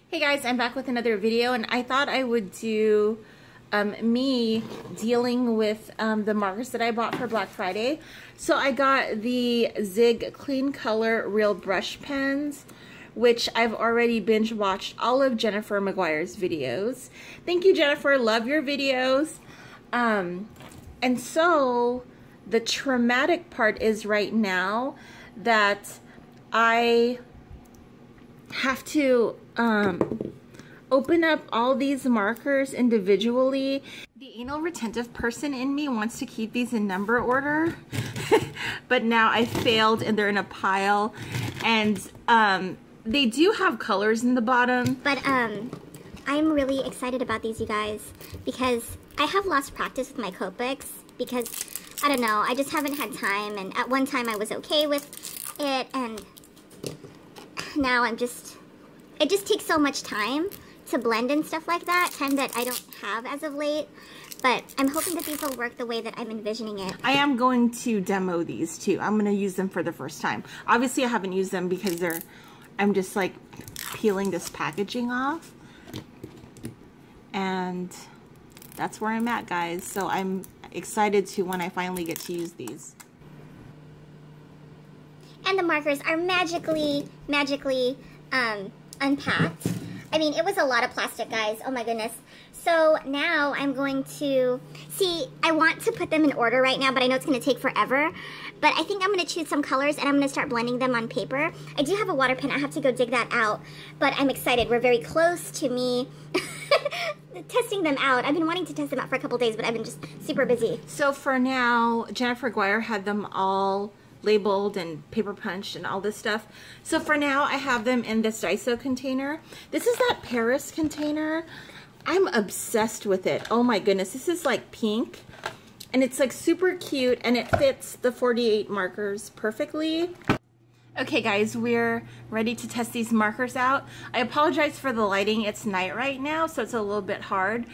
Hey guys, I'm back with another video, and I thought I would do me dealing with the markers that I bought for Black Friday. So I got the Zig Clean Color Real Brush Pens, which I've already binge watched all of Jennifer McGuire's videos. Thank you, Jennifer. Love your videos. And so the traumatic part is right now that I have to open up all these markers individually. The anal retentive person in me wants to keep these in number order, but now I failed and they're in a pile. And they do have colors in the bottom. But I'm really excited about these, you guys, because I have lost practice with my copics because, I don't know, I just haven't had time. And at one time I was okay with it, and now it just takes so much time to blend and stuff like that, time that I don't have as of late. But I'm hoping that these will work the way that I'm envisioning it. I am going to demo these too. I'm going to use them for the first time. Obviously I haven't used them because I'm just like peeling this packaging off. And that's where I'm at, guys. So I'm excited to when I finally get to use these. And the markers are magically unpacked. I mean, it was a lot of plastic, guys. Oh my goodness. So now I'm going to see, I want to put them in order right now, but I know it's going to take forever. But I think I'm going to choose some colors and I'm going to start blending them on paper. I do have a water pen. I have to go dig that out, but I'm excited. We're very close to me testing them out. I've been wanting to test them out for a couple days, but I've been just super busy. So for now, Jennifer McGuire had them all labeled and paper punched and all this stuff. So for now, I have them in this Daiso container. This is that Paris container. I'm obsessed with it. Oh my goodness, this is like pink. And it's like super cute, and it fits the 48 markers perfectly. Okay guys, we're ready to test these markers out. I apologize for the lighting. It's night right now, so it's a little bit hard.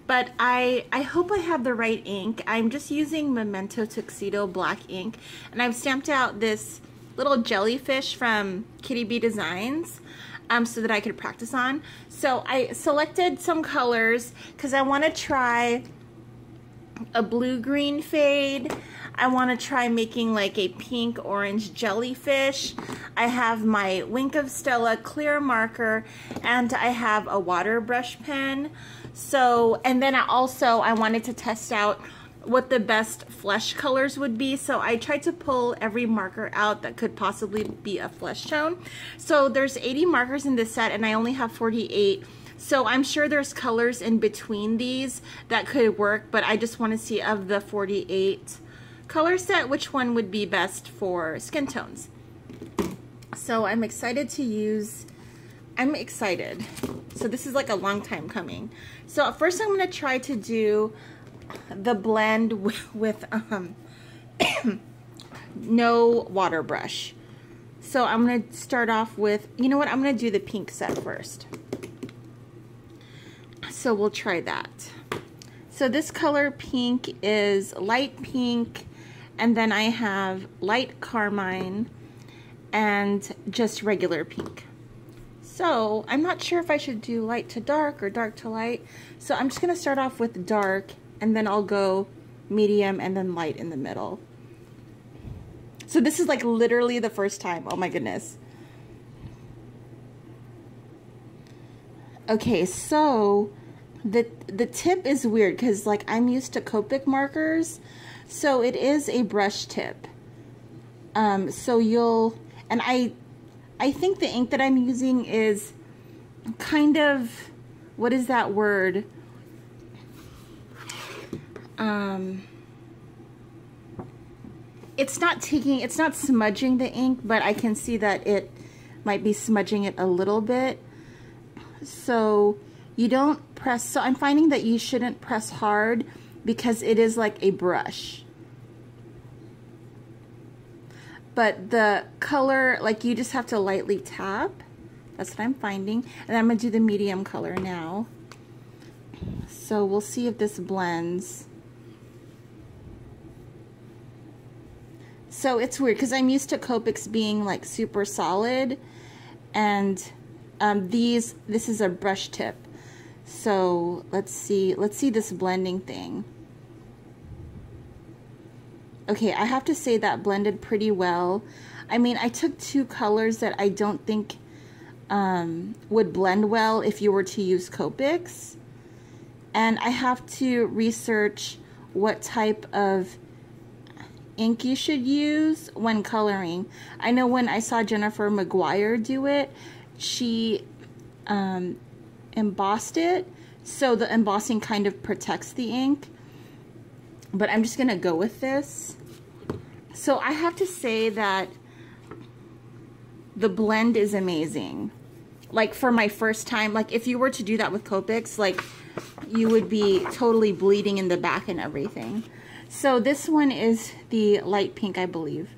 But I hope I have the right ink. I'm just using Memento Tuxedo black ink, and I've stamped out this little jellyfish from Kitty Bee Designs so that I could practice on. So I selected some colors because I want to try a blue-green fade. I want to try making like a pink-orange jellyfish. I have my Wink of Stella clear marker, and I have a water brush pen. So, and then I wanted to test out what the best flesh colors would be. So I tried to pull every marker out that could possibly be a flesh tone. So there's 80 markers in this set, and I only have 48. So I'm sure there's colors in between these that could work, but I just want to see of the 48 color set, which one would be best for skin tones. So I'm excited to use, I'm excited. So this is like a long time coming. So first I'm going to try to do the blend with no water brush. So I'm going to start off with, you know what, I'm going to do the pink set first. So we'll try that. So this color pink is light pink, and then I have light carmine and just regular pink. So I'm not sure if I should do light to dark or dark to light. So I'm just gonna start off with dark, and then I'll go medium and then light in the middle. So this is like literally the first time. Oh my goodness. Okay, so the tip is weird because like I'm used to Copic markers, so it is a brush tip. So you'll, and I think the ink that I'm using is kind of, what is that word? It's not smudging the ink, but I can see that it might be smudging it a little bit. So you don't press, so I'm finding that you shouldn't press hard because it is like a brush. But the color, like you just have to lightly tap. That's what I'm finding. And I'm gonna do the medium color now. So we'll see if this blends. So it's weird because I'm used to Copics being like super solid, and This is a brush tip. So let's see this blending thing. Okay, I have to say that blended pretty well. I mean, I took two colors that I don't think would blend well if you were to use Copics. And I have to research what type of ink you should use when coloring. I know when I saw Jennifer McGuire do it, she embossed it, so the embossing kind of protects the ink. But I'm just gonna go with this. So I have to say that the blend is amazing. Like for my first time, like if you were to do that with Copics, like you would be totally bleeding in the back and everything. So this one is the light pink, I believe.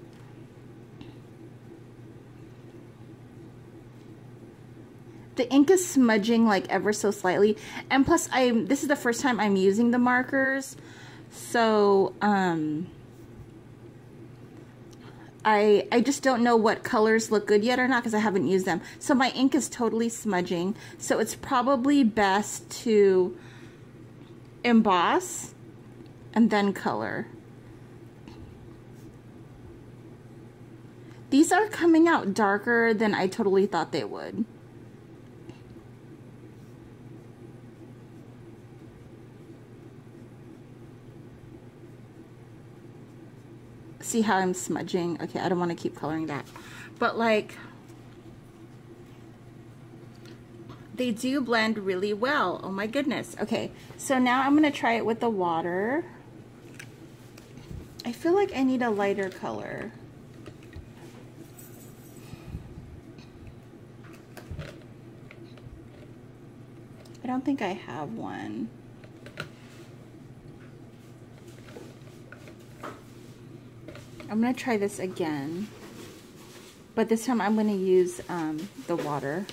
The ink is smudging like ever so slightly, and plus this is the first time I'm using the markers, so I just don't know what colors look good yet or not because I haven't used them. So my ink is totally smudging, so it's probably best to emboss and then color. These are coming out darker than I totally thought they would. See how I'm smudging? Okay, I don't want to keep coloring that. But like, they do blend really well. Oh my goodness. Okay, so now I'm going to try it with the water. I feel like I need a lighter color. I don't think I have one. I'm going to try this again, but this time I'm going to use the water.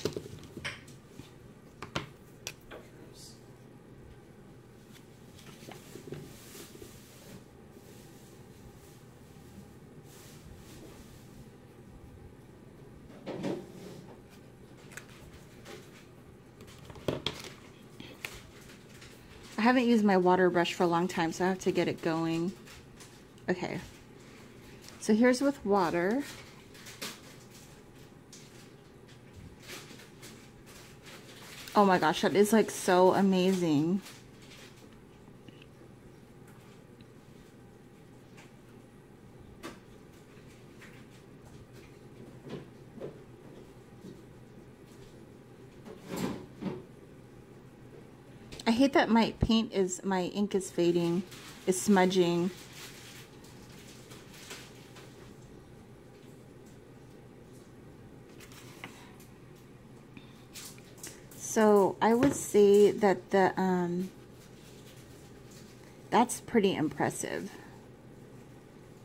I haven't used my water brush for a long time, so I have to get it going. Okay. So here's with water. Oh my gosh, that is like so amazing. I hate that my ink is fading, is smudging. So I would say that that's pretty impressive,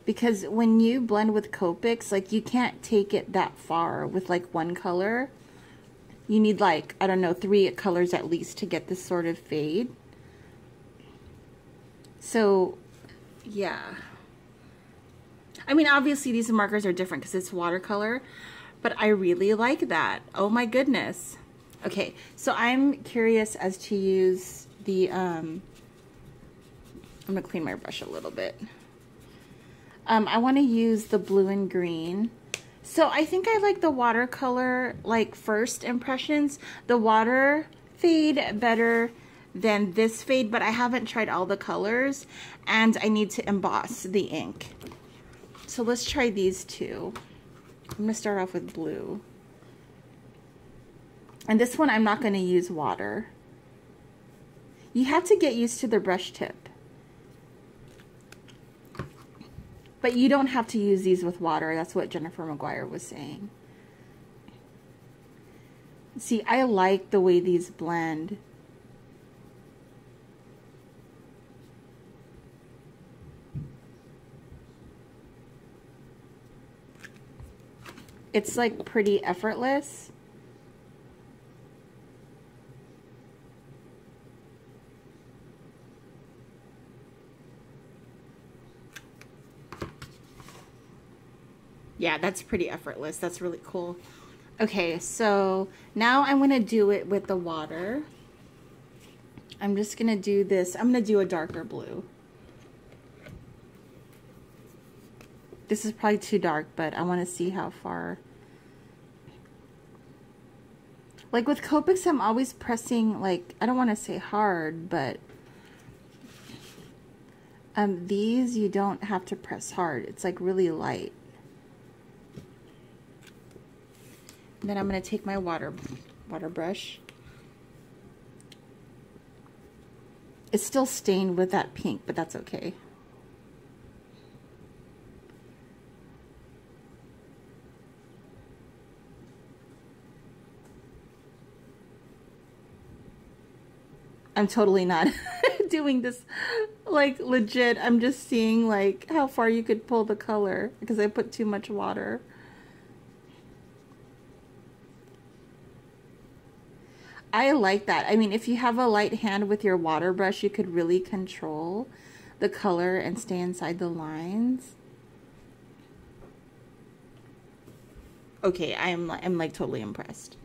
because when you blend with Copics, like you can't take it that far with like one color. You need like, I don't know, 3 colors at least to get this sort of fade. So yeah, I mean obviously these markers are different because it's watercolor, but I really like that. Oh my goodness. Okay, so I'm curious as to use the, I'm gonna clean my brush a little bit. I wanna use the blue and green. So I think I like the watercolor, like first impressions, the water fade better than this fade, but I haven't tried all the colors and I need to emboss the ink. So let's try these two. I'm gonna start off with blue. And this one, I'm not going to use water. You have to get used to the brush tip. But you don't have to use these with water. That's what Jennifer McGuire was saying. See, I like the way these blend. It's like pretty effortless. Yeah, that's pretty effortless. That's really cool. Okay, so now I'm going to do it with the water. I'm just going to do this. I'm going to do a darker blue. This is probably too dark, but I want to see how far. Like with Copics, I'm always pressing, like, I don't want to say hard, but these you don't have to press hard. It's like really light. And then I'm going to take my water brush. It's still stained with that pink, but that's okay. I'm totally not doing this like legit. I'm just seeing like how far you could pull the color because I put too much water. I like that. I mean, if you have a light hand with your water brush, you could really control the color and stay inside the lines. Okay, I'm like totally impressed.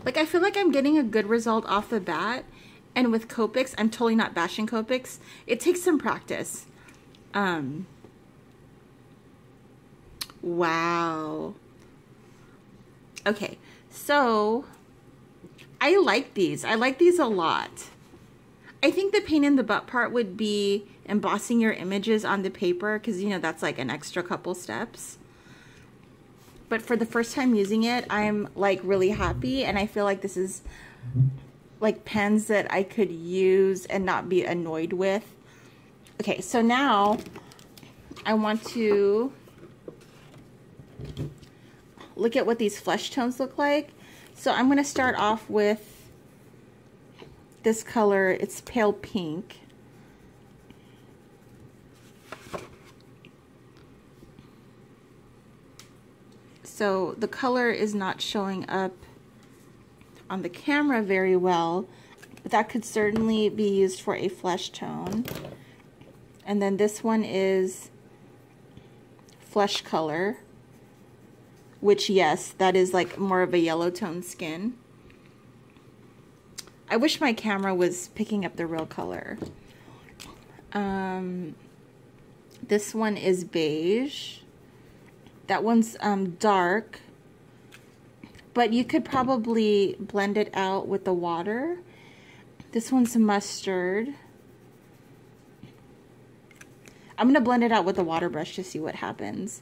Like, I feel like I'm getting a good result off the bat. And with Copics, I'm totally not bashing Copics. It takes some practice. Wow. Okay, so I like these. I like these a lot. I think the pain in the butt part would be embossing your images on the paper because, you know, that's like an extra couple steps. But for the first time using it, I'm like really happy, and I feel like this is like pens that I could use and not be annoyed with. Okay, so now I want to look at what these flesh tones look like. So I'm going to start off with this color. It's pale pink. So the color is not showing up on the camera very well, but that could certainly be used for a flesh tone. And then this one is flesh color, which, yes, that is like more of a yellow tone skin. I wish my camera was picking up the real color. This one is beige. That one's dark, but you could probably blend it out with the water. This one's mustard. I'm going to blend it out with the water brush to see what happens.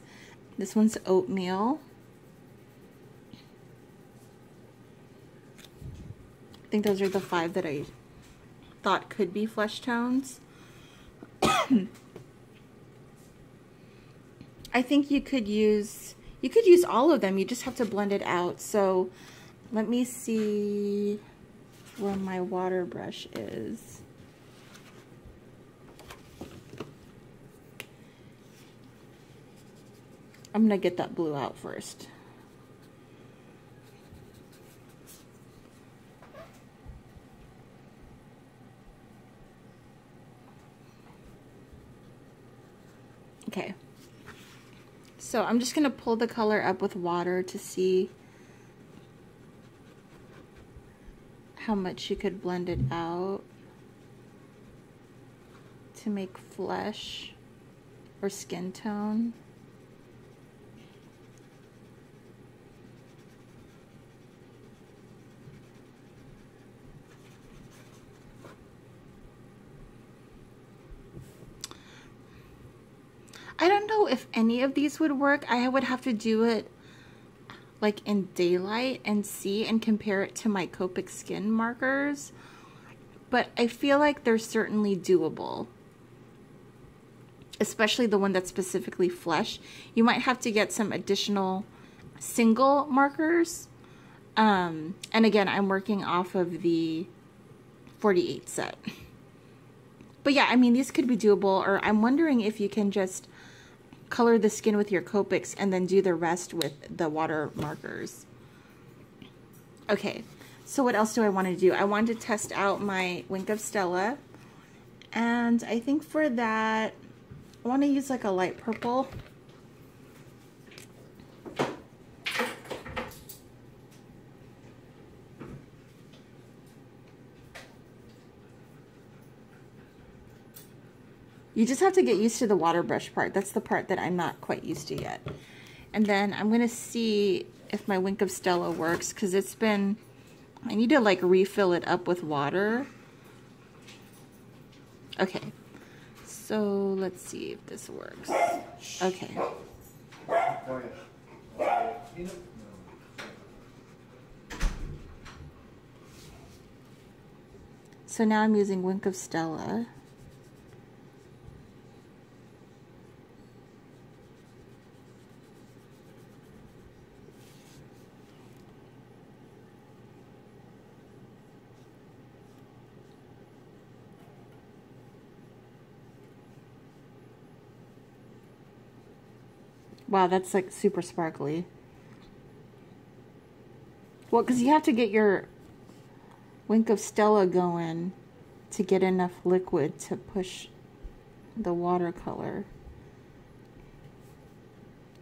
This one's oatmeal. I think those are the 5 that I thought could be flesh tones. I think you could use all of them. You just have to blend it out. So let me see where my water brush is. I'm gonna get that blue out first. Okay. So I'm just going to pull the color up with water to see how much you could blend it out to make flesh or skin tone. I don't know if any of these would work. I would have to do it like in daylight and see and compare it to my Copic skin markers. But I feel like they're certainly doable. Especially the one that's specifically flesh. You might have to get some additional single markers. And again, I'm working off of the 48 set. But yeah, I mean, these could be doable. Or I'm wondering if you can just color the skin with your Copics and then do the rest with the water markers. Okay, So what else do I want to do? I want to test out my Wink of Stella. And I think for that, I want to use like a light purple. You just have to get used to the water brush part. That's the part that I'm not quite used to yet. And then I'm going to see if my Wink of Stella works, because it's been, I need to like refill it up with water. Okay, so let's see if this works. Okay. So now I'm using Wink of Stella. Wow, that's like super sparkly. Well, because you have to get your Wink of Stella going to get enough liquid to push the watercolor.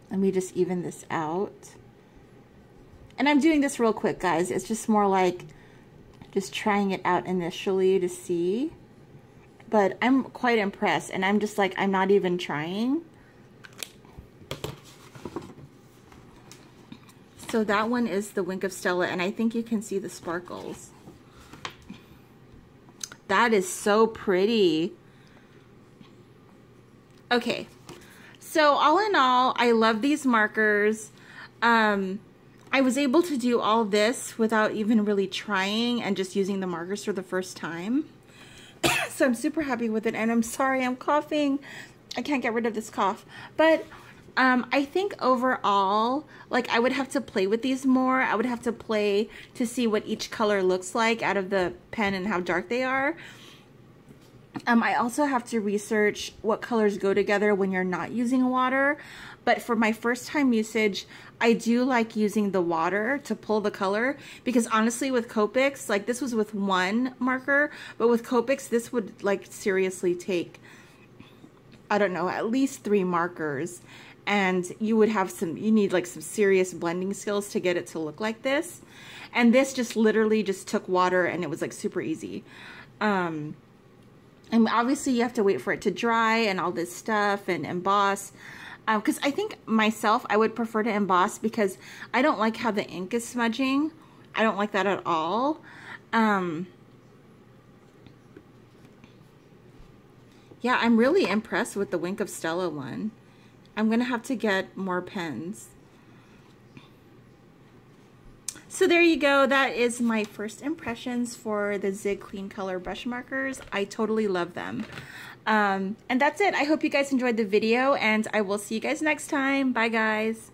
Let me just even this out. And I'm doing this real quick, guys. It's just more like just trying it out initially to see. But I'm quite impressed, and I'm just like, I'm not even trying. So that one is the Wink of Stella, and I think you can see the sparkles. That is so pretty. Okay, so all in all, I love these markers. I was able to do all this without even really trying and just using the markers for the first time. So I'm super happy with it, and I'm sorry I'm coughing. I can't get rid of this cough. But I think overall, like, I would have to play with these more. I would have to play to see what each color looks like out of the pen and how dark they are. I also have to research what colors go together when you're not using water. But for my first time usage, I do like using the water to pull the color, because honestly with Copics, like this was with one marker, but with Copics this would like seriously take, I don't know, at least 3 markers. And you would have some, you need like some serious blending skills to get it to look like this. And this just literally just took water, and it was like super easy. And obviously you have to wait for it to dry and all this stuff and emboss. Because I think myself, I would prefer to emboss, because I don't like how the ink is smudging. I don't like that at all. Yeah, I'm really impressed with the Wink of Stella one. I'm going to have to get more pens. So there you go. That is my first impressions for the Zig Clean Color brush markers. I totally love them. And that's it. I hope you guys enjoyed the video, and I will see you guys next time. Bye, guys.